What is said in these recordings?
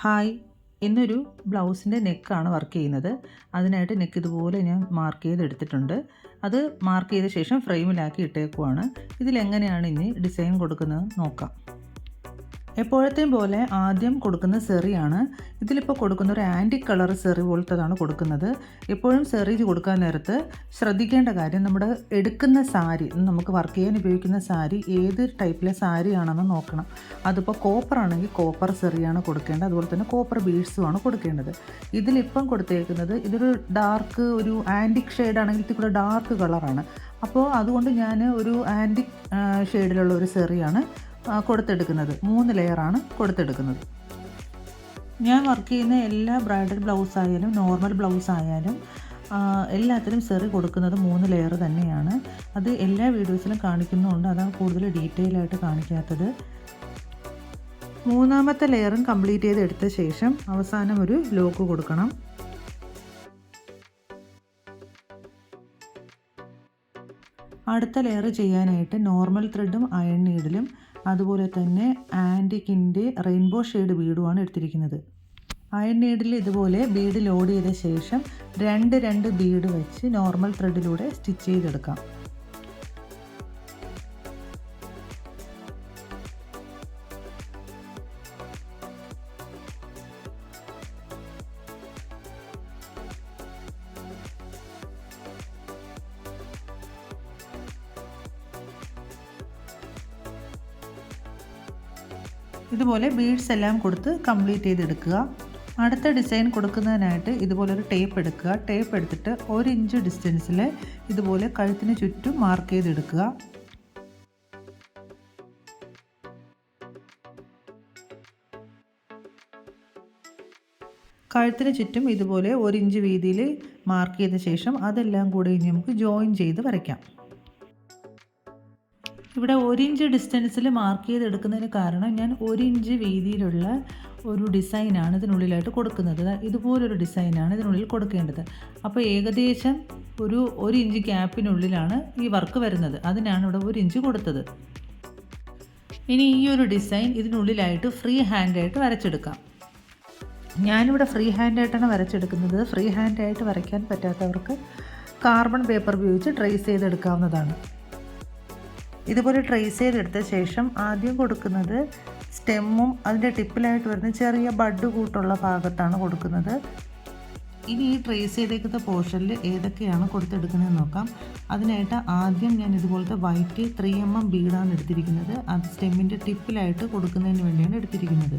Hi, ഇന്നൊരു ബ്ലൗസിൻ്റെ നെക്കാണ് വർക്ക് ചെയ്യുന്നത്. അതിനായിട്ട് നെക്ക് ഇതുപോലെ ഞാൻ മാർക്ക് ചെയ്തെടുത്തിട്ടുണ്ട്. അത് മാർക്ക് ചെയ്ത ശേഷം ഫ്രെയിമിലാക്കി ഇട്ടേക്കുവാണ്. ഇതിലെങ്ങനെയാണ് ഇനി ഡിസൈൻ കൊടുക്കുന്നത് നോക്കാം. എപ്പോഴത്തെയും പോലെ ആദ്യം കൊടുക്കുന്ന സെറിയാണ്. ഇതിലിപ്പോൾ കൊടുക്കുന്ന ഒരു ആൻറ്റിക് കളർ സെറി പോലത്തതാണ് കൊടുക്കുന്നത്. എപ്പോഴും സെറി കൊടുക്കാൻ നേരത്ത് ശ്രദ്ധിക്കേണ്ട കാര്യം, നമ്മുടെ എടുക്കുന്ന സാരി, നമുക്ക് വർക്ക് ചെയ്യാൻ ഉപയോഗിക്കുന്ന സാരി ഏത് ടൈപ്പിലെ സാരിയാണെന്ന് നോക്കണം. അതിപ്പോൾ കോപ്പർ ആണെങ്കിൽ കോപ്പർ സെറിയാണ് കൊടുക്കേണ്ടത്. അതുപോലെ തന്നെ കോപ്പർ ബീഡ്സുമാണ് കൊടുക്കേണ്ടത്. ഇതിലിപ്പം കൊടുത്തേക്കുന്നത് ഇതൊരു ഡാർക്ക്, ഒരു ആൻറ്റിക് ഷെയ്ഡാണെങ്കിൽ ഇതിൽ കൂടെ ഡാർക്ക് കളറാണ്. അപ്പോൾ അതുകൊണ്ട് ഞാൻ ഒരു ആൻറ്റിക് ഷെയ്ഡിലുള്ള ഒരു സെറിയാണ് കൊടുത്തെടുക്കുന്നത്. 3 ലെയറാണ് കൊടുത്തെടുക്കുന്നത്. ഞാൻ വർക്ക് ചെയ്യുന്ന എല്ലാ ബ്രൈഡൽ ബ്ലൗസ് ആയാലും നോർമൽ ബ്ലൗസ് ആയാലും എല്ലാത്തിലും സെറി കൊടുക്കുന്നത് 3 ലെയർ തന്നെയാണ്. അത് എല്ലാ വീഡിയോസിലും കാണിക്കുന്നുണ്ട്, അതാണ് കൂടുതൽ ഡീറ്റെയിൽ ആയിട്ട് കാണിക്കാത്തത്. 3ാമത്തെ ലെയറും കംപ്ലീറ്റ് ചെയ്തെടുത്ത ശേഷം അവസാനം ഒരു ലോക്ക് കൊടുക്കണം. അടുത്ത ലെയർ ചെയ്യാനായിട്ട് നോർമൽ ത്രെഡും അയൺ നീഡിലും അതുപോലെ തന്നെ ആൻറ്റിക്കിൻ്റെ റെയിൻബോ ഷെയ്ഡ് ബീഡുമാണ് എടുത്തിരിക്കുന്നത്. അയൺ നീഡിൽ ഇതുപോലെ ബീഡ് ലോഡ് ചെയ്ത ശേഷം 2 ബീഡ് വെച്ച് നോർമൽ ത്രെഡിലൂടെ സ്റ്റിച്ച് ചെയ്തെടുക്കാം. ഇതുപോലെ ബീഡ്സ് എല്ലാം കൊടുത്ത് കംപ്ലീറ്റ് ചെയ്തെടുക്കുക. അടുത്ത ഡിസൈൻ കൊടുക്കുന്നതിനായിട്ട് ഇതുപോലൊരു ടേപ്പ് എടുക്കുക. ടേപ്പ് എടുത്തിട്ട് 1 ഇഞ്ച് ഡിസ്റ്റൻസിൽ ഇതുപോലെ കഴുത്തിന് ചുറ്റും മാർക്ക് ചെയ്തെടുക്കുക. കഴുത്തിന് ചുറ്റും ഇതുപോലെ 1 ഇഞ്ച് വീതിയിൽ മാർക്ക് ചെയ്ത ശേഷം അതെല്ലാം കൂടി ഇനി നമുക്ക് ജോയിൻ ചെയ്ത് വരയ്ക്കാം. ഇവിടെ 1 ഇഞ്ച് ഡിസ്റ്റൻസിൽ മാർക്ക് ചെയ്തെടുക്കുന്നതിന് കാരണം ഞാൻ 1 ഇഞ്ച് വീതിയിലുള്ള ഒരു ഡിസൈനാണ് ഇതിനുള്ളിലായിട്ട് കൊടുക്കുന്നത്. ഇതുപോലൊരു ഡിസൈനാണ് ഇതിനുള്ളിൽ കൊടുക്കേണ്ടത്. അപ്പോൾ ഏകദേശം ഒരു 1 ഇഞ്ച് ഗ്യാപ്പിനുള്ളിലാണ് ഈ വർക്ക് വരുന്നത്. അതിനാണ് ഇവിടെ 1 ഇഞ്ച് കൊടുത്തത്. ഇനി ഈ ഒരു ഡിസൈൻ ഇതിനുള്ളിലായിട്ട് ഫ്രീ ഹാൻഡായിട്ട് വരച്ചെടുക്കാം. ഞാനിവിടെ ഫ്രീ ഹാൻഡായിട്ടാണ് വരച്ചെടുക്കുന്നത്. ഫ്രീ ഹാൻഡായിട്ട് വരയ്ക്കാൻ പറ്റാത്തവർക്ക് കാർബൺ പേപ്പർ ഉപയോഗിച്ച് ട്രേസ് ചെയ്തെടുക്കാവുന്നതാണ്. ഇതുപോലെ ട്രേസ് ചെയ്തെടുത്ത ശേഷം ആദ്യം കൊടുക്കുന്നത് സ്റ്റെമ്മും അതിൻ്റെ ടിപ്പിലായിട്ട് വരുന്ന ചെറിയ ബഡ് കൂട്ടുള്ള ഭാഗത്താണ് കൊടുക്കുന്നത്. ഇനി ഈ ട്രേസ് ചെയ്തേക്കുന്ന പോർഷനിൽ ഏതൊക്കെയാണ് കൊടുത്തെടുക്കുന്നതെന്ന് നോക്കാം. അതിനായിട്ട് ആദ്യം ഞാൻ ഇതുപോലത്തെ വൈറ്റ് 3mm ബീഡാണ് എടുത്തിരിക്കുന്നത്. അത് സ്റ്റെമ്മിൻ്റെ ടിപ്പിലായിട്ട് കൊടുക്കുന്നതിന് വേണ്ടിയാണ് എടുത്തിരിക്കുന്നത്.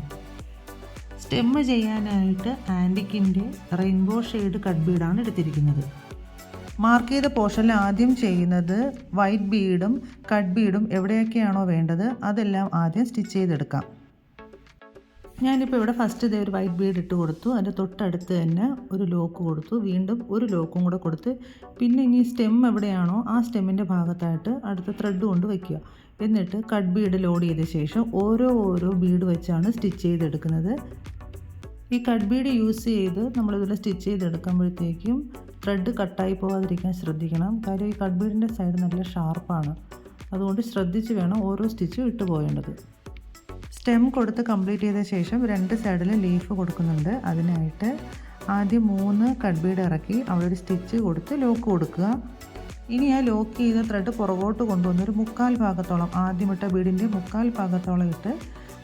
സ്റ്റെമ്മ് ചെയ്യാനായിട്ട് ആൻറ്റിക്കിൻ്റെ റെയിൻബോ ഷെയ്ഡ് കട്ട് ബീഡാണ് എടുത്തിരിക്കുന്നത്. മാർക്ക് ചെയ്ത പോർഷനിൽ ആദ്യം ചെയ്യുന്നത് വൈറ്റ് ബീഡും കട്ട് ബീഡും എവിടെയൊക്കെയാണോ വേണ്ടത് അതെല്ലാം ആദ്യം സ്റ്റിച്ച് ചെയ്തെടുക്കാം. ഞാനിപ്പോൾ ഇവിടെ ഫസ്റ്റ് ഇതേ ഒരു വൈറ്റ് ബീഡ് ഇട്ട് കൊടുത്തു. അതിൻ്റെ തൊട്ടടുത്ത് തന്നെ ഒരു ലോക്ക് കൊടുത്തു. വീണ്ടും ഒരു ലോക്കും കൂടെ കൊടുത്ത് പിന്നെ ഇനി സ്റ്റെം എവിടെയാണോ ആ സ്റ്റെമ്മിൻ്റെ ഭാഗത്തായിട്ട് അടുത്ത ത്രെഡ് കൊണ്ട് വയ്ക്കുക. എന്നിട്ട് കട്ട് ബീഡ് ലോഡ് ചെയ്ത ശേഷം ഓരോ ബീഡ് വെച്ചാണ് സ്റ്റിച്ച് ചെയ്തെടുക്കുന്നത്. ഈ കട്ട് ബീഡ് യൂസ് ചെയ്ത് നമ്മളിതിൽ സ്റ്റിച്ച് ചെയ്തെടുക്കുമ്പോഴത്തേക്കും ത്രെഡ് കട്ടായി പോകാതിരിക്കാൻ ശ്രദ്ധിക്കണം. കാര്യം ഈ കട്ട് ബീഡിൻ്റെ സൈഡ് നല്ല ഷാർപ്പാണ്. അതുകൊണ്ട് ശ്രദ്ധിച്ച് വേണം ഓരോ സ്റ്റിച്ചും ഇട്ട് പോകേണ്ടത്. സ്റ്റെം കൊടുത്ത് കംപ്ലീറ്റ് ചെയ്ത ശേഷം 2 സൈഡിലും ലീഫ് കൊടുക്കുന്നുണ്ട്. അതിനായിട്ട് ആദ്യം 3 കട്ട് ബീഡ് ഇറക്കി അവിടെ ഒരു സ്റ്റിച്ച് കൊടുത്ത് ലോക്ക് കൊടുക്കുക. ഇനി ആ ലോക്ക് ചെയ്ത ത്രെഡ് പുറകോട്ട് കൊണ്ടുവന്ന് ഒരു 1/4 ഭാഗത്തോളം, ആദ്യം ഇട്ട ബീഡിൻ്റെ 1/4 ഭാഗത്തോളം ഇട്ട്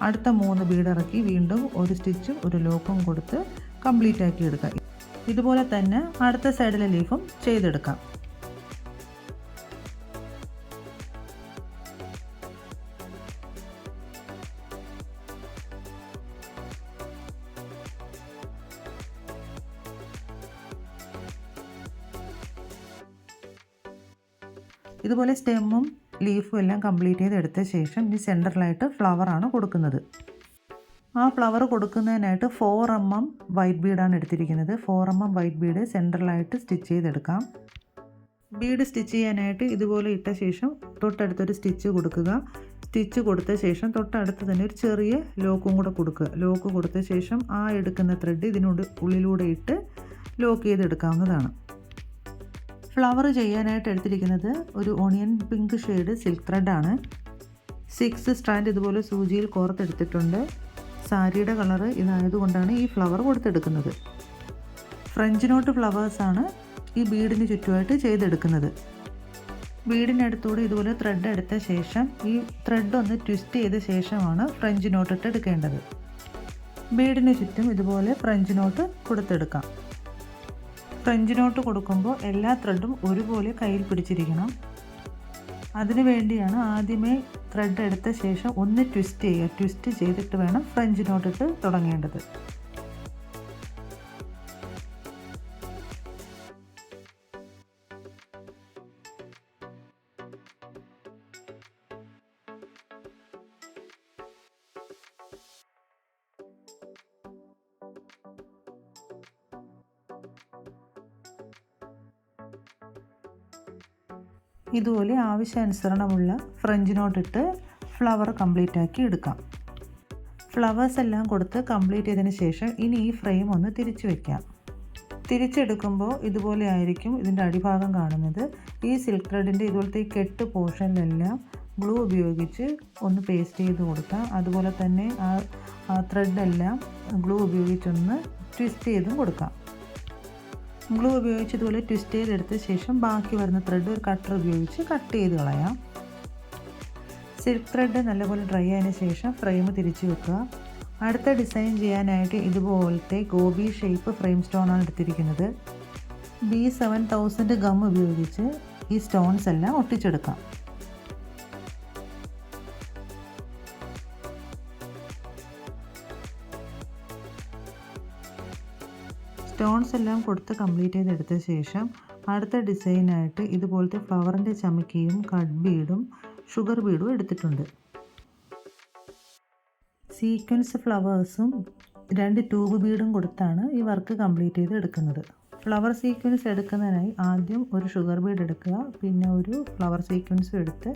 അടുത്ത 3 ബീഡ് ഇറക്കി വീണ്ടും ഒരു സ്റ്റിച്ചും ഒരു ലോക്കും കൊടുത്ത് കംപ്ലീറ്റ് ആക്കി എടുക്കുക. ഇതുപോലെ തന്നെ അടുത്ത സൈഡിലെ ലീഫും ചെയ്തെടുക്കാം. ഇതുപോലെ സ്റ്റെമ്മും ലീഫും എല്ലാം കംപ്ലീറ്റ് ചെയ്തെടുത്ത ശേഷം ഈ സെൻറ്ററിലായിട്ട് ഫ്ലവറാണ് കൊടുക്കുന്നത്. ആ ഫ്ലവർ കൊടുക്കുന്നതിനായിട്ട് 4mm വൈറ്റ് ബീഡാണ് എടുത്തിരിക്കുന്നത്. 4mm വൈറ്റ് ബീഡ് സെൻറ്ററിലായിട്ട് സ്റ്റിച്ച് ചെയ്തെടുക്കാം. ബീഡ് സ്റ്റിച്ച് ചെയ്യാനായിട്ട് ഇതുപോലെ ഇട്ട ശേഷം തൊട്ടടുത്തൊരു സ്റ്റിച്ച് കൊടുക്കുക. സ്റ്റിച്ച് കൊടുത്ത ശേഷം തൊട്ടടുത്ത് തന്നെ ഒരു ചെറിയ ലോക്കും കൂടെ കൊടുക്കുക. ലോക്ക് കൊടുത്ത ശേഷം ആ എടുക്കുന്ന ത്രെഡ് ഉള്ളിലൂടെ ഇട്ട് ലോക്ക് ചെയ്തെടുക്കാവുന്നതാണ്. ഫ്ലവർ ചെയ്യാനായിട്ട് എടുത്തിരിക്കുന്നത് ഒരു ഓണിയൻ പിങ്ക് ഷെയ്ഡ് സിൽക്ക് ത്രെഡാണ്. 6 സ്ട്രാൻഡ് ഇതുപോലെ സൂചിയിൽ കോർത്തെടുത്തിട്ടുണ്ട്. സാരിയുടെ കളറ് ഇതായതുകൊണ്ടാണ് ഈ ഫ്ലവർ കൊടുത്തെടുക്കുന്നത്. ഫ്രഞ്ച് നോട്ട് ഫ്ലവേഴ്സാണ് ഈ ബീഡിന് ചുറ്റുമായിട്ട് ചെയ്തെടുക്കുന്നത്. ബീഡിനടുത്തൂടെ ഇതുപോലെ ത്രെഡ് എടുത്ത ശേഷം ഈ ത്രെഡ് ഒന്ന് ട്വിസ്റ്റ് ചെയ്ത ശേഷമാണ് ഫ്രഞ്ച് നോട്ട് ഇട്ട് എടുക്കേണ്ടത്. ബീഡിന് ചുറ്റും ഇതുപോലെ ഫ്രഞ്ച് നോട്ട് കൊടുത്തെടുക്കാം. ഫ്രഞ്ച് നോട്ട് കൊടുക്കുമ്പോൾ എല്ലാ ത്രെഡും ഒരുപോലെ കയ്യിൽ പിടിച്ചിരിക്കണം. അതിനു വേണ്ടിയാണ് ആദ്യമേ ത്രെഡ് എടുത്ത ശേഷം ഒന്ന് ട്വിസ്റ്റ് ചെയ്തിട്ട് വേണം ഫ്രഞ്ച് നോട്ട് ഇട്ട് തുടങ്ങേണ്ടത്. ഇതുപോലെ ആവശ്യാനുസരണമുള്ള ഫ്രഞ്ച് നോട്ട് ഇട്ട് ഫ്ലവർ കംപ്ലീറ്റ് ആക്കി എടുക്കാം. ഫ്ലവേഴ്സ് എല്ലാം കൊടുത്ത് കംപ്ലീറ്റ് ചെയ്തതിന് ശേഷം ഇനി ഈ ഫ്രെയിം ഒന്ന് തിരിച്ചു വയ്ക്കാം. തിരിച്ചെടുക്കുമ്പോൾ ഇതുപോലെ ആയിരിക്കും ഇതിൻ്റെ അടിഭാഗം കാണുന്നത്. ഈ സിൽക്ക് ത്രെഡിൻ്റെ ഇതുപോലത്തെ ഈ കെട്ട് പോർഷനിലെല്ലാം ഗ്ലൂ ഉപയോഗിച്ച് ഒന്ന് പേസ്റ്റ് ചെയ്ത് കൊടുക്കാം. അതുപോലെ തന്നെ ആ ത്രെഡെല്ലാം ഗ്ലൂ ഉപയോഗിച്ചൊന്ന് ട്വിസ്റ്റ് ചെയ്തും കൊടുക്കാം. ഗ്ലൂ ഉപയോഗിച്ച് ഇതുപോലെ ട്വിസ്റ്റ് ചെയ്തെടുത്ത ശേഷം ബാക്കി വരുന്ന ത്രെഡ് ഒരു കട്ടർ ഉപയോഗിച്ച് കട്ട് ചെയ്ത് കളയാം. സിൽക്ക് ത്രെഡ് നല്ലപോലെ ഡ്രൈ ആയതിനു ശേഷം ഫ്രെയിം തിരിച്ചു വെക്കുക. അടുത്ത ഡിസൈൻ ചെയ്യാനായിട്ട് ഇതുപോലത്തെ ഗോബി ഷേപ്പ് ഫ്രെയിം സ്റ്റോണാണ് എടുത്തിരിക്കുന്നത്. B7000 ഗം ഉപയോഗിച്ച് ഈ സ്റ്റോൺസ് എല്ലാം ഒട്ടിച്ചെടുക്കാം. സ്റ്റോൺസ് എല്ലാം കൊടുത്ത് കംപ്ലീറ്റ് ചെയ്തെടുത്ത ശേഷം അടുത്ത ഡിസൈനായിട്ട് ഇതുപോലത്തെ ഫ്ലവറിൻ്റെ ചമക്കിയും കട്ട് ബീഡും ഷുഗർ ബീഡും എടുത്തിട്ടുണ്ട്. സീക്വൻസ് ഫ്ലവേഴ്സും 2 ട്യൂബ് ബീഡും കൊടുത്താണ് ഈ വർക്ക് കംപ്ലീറ്റ് ചെയ്ത് എടുക്കുന്നത്. ഫ്ലവർ സീക്വൻസ് എടുക്കുന്നതിനായി ആദ്യം ഒരു ഷുഗർ ബീഡ് എടുക്കുക, പിന്നെ ഒരു ഫ്ലവർ സീക്വൻസും എടുത്ത്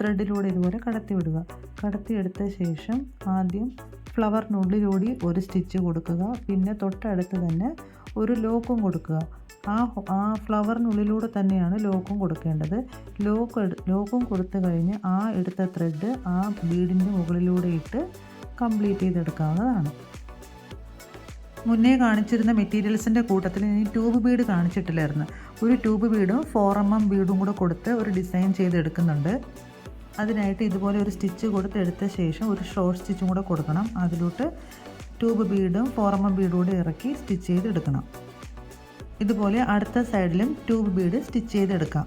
ത്രെഡിലൂടെ ഇതുപോലെ കടത്തി വിടുക. കടത്തിയെടുത്ത ശേഷം ആദ്യം ഫ്ലവറിനുള്ളിലൂടെ ഒരു സ്റ്റിച്ച് കൊടുക്കുക, പിന്നെ തൊട്ടടുത്ത് തന്നെ ഒരു ലോക്കും കൊടുക്കുക. ആ ഫ്ലവറിനുള്ളിലൂടെ തന്നെയാണ് ലോക്കും കൊടുക്കേണ്ടത്. ലോക്കും കൊടുത്തു കഴിഞ്ഞ് ആ എടുത്ത ത്രെഡ് ആ ബീഡിൻ്റെ മുകളിലൂടെ ഇട്ട് കംപ്ലീറ്റ് ചെയ്തെടുക്കാവുന്നതാണ്. മുന്നേ കാണിച്ചിരുന്ന മെറ്റീരിയൽസിൻ്റെ കൂട്ടത്തിൽ ഇനി ട്യൂബ് ബീഡ് കാണിച്ചിട്ടില്ലായിരുന്നു. ഒരു ട്യൂബ് ബീഡും 4mm ബീഡും കൂടെ കൊടുത്ത് ഒരു ഡിസൈൻ ചെയ്തെടുക്കുന്നുണ്ട്. അതിനായിട്ട് ഇതുപോലെ ഒരു സ്റ്റിച്ച് കൊടുത്തെടുത്ത ശേഷം ഒരു ഷോർട്ട് സ്റ്റിച്ചും കൂടെ കൊടുക്കണം. അതിലോട്ട് ട്യൂബ് ബീഡും 4mm ബീഡും കൂടെ ഇറക്കി സ്റ്റിച്ച് ചെയ്തെടുക്കണം. ഇതുപോലെ അടുത്ത സൈഡിലും ട്യൂബ് ബീഡ് സ്റ്റിച്ച് ചെയ്തെടുക്കാം.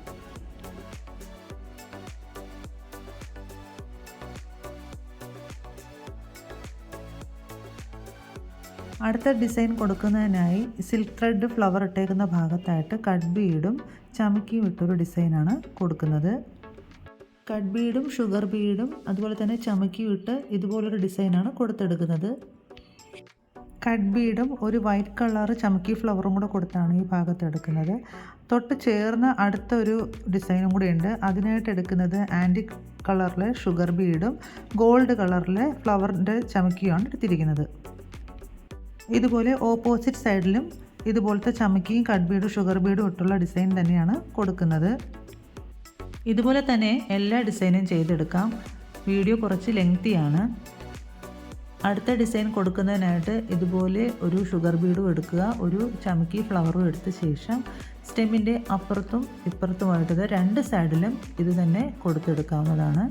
അടുത്ത ഡിസൈൻ കൊടുക്കുന്നതിനായി സിൽക്ക് ത്രെഡ് ഫ്ലവർ ഇട്ടേക്കുന്ന ഭാഗത്തായിട്ട് കട്ട് ബീഡും ചമക്കിയും ഇട്ടൊരു ഡിസൈനാണ് കൊടുക്കുന്നത്. കട്ട് ബീഡും ഷുഗർ ബീഡും അതുപോലെ തന്നെ ചമക്കിയും ഇട്ട് ഇതുപോലൊരു ഡിസൈനാണ് കൊടുത്തെടുക്കുന്നത്. കട്ട് ബീഡും ഒരു വൈറ്റ് കളർ ചമക്കി ഫ്ലവറും കൂടെ കൊടുത്താണ് ഈ ഭാഗത്ത് എടുക്കുന്നത്. തൊട്ട് ചേർന്ന് അടുത്ത ഒരു ഡിസൈനും കൂടെ ഉണ്ട്. അതിനായിട്ട് എടുക്കുന്നത് ആൻറ്റിക് കളറിലെ ഷുഗർ ബീഡും ഗോൾഡ് കളറിലെ ഫ്ലവറിൻ്റെ ചമക്കിയുമാണ് എടുത്തിരിക്കുന്നത്. ഇതുപോലെ ഓപ്പോസിറ്റ് സൈഡിലും ഇതുപോലത്തെ ചമക്കിയും കട്ട് ബീഡും ഷുഗർ ബീഡും ഇട്ടുള്ള ഡിസൈൻ തന്നെയാണ് കൊടുക്കുന്നത്. ഇതുപോലെ തന്നെ എല്ലാ ഡിസൈനും ചെയ്തെടുക്കാം. വീഡിയോ കുറച്ച് ലെങ്തിയാണ്. അടുത്ത ഡിസൈൻ കൊടുക്കുന്നതിനായിട്ട് ഇതുപോലെ ഒരു ഷുഗർ ബീഡും എടുക്കുക, ഒരു ചമക്കി ഫ്ലവറും എടുത്ത ശേഷം സ്റ്റെമ്മിൻ്റെ അപ്പുറത്തും ഇപ്പുറത്തുമായിട്ട് 2 സൈഡിലും ഇത് തന്നെ കൊടുത്തെടുക്കാവുന്നതാണ്.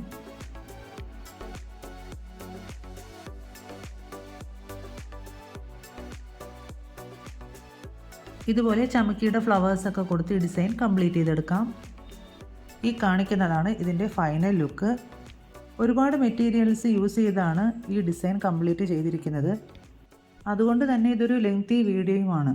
ഇതുപോലെ ചമക്കിയുടെ ഫ്ലവേഴ്സൊക്കെ കൊടുത്ത് ഈ ഡിസൈൻ കംപ്ലീറ്റ് ചെയ്തെടുക്കാം. ഈ കാണിക്കുന്നതാണ് ഇതിൻ്റെ ഫൈനൽ ലുക്ക്. ഒരുപാട് മെറ്റീരിയൽസ് യൂസ് ചെയ്താണ് ഈ ഡിസൈൻ കംപ്ലീറ്റ് ചെയ്തിരിക്കുന്നത്. അതുകൊണ്ട് തന്നെ ഇതൊരു ലെങ്തി വീഡിയോയുമാണ്.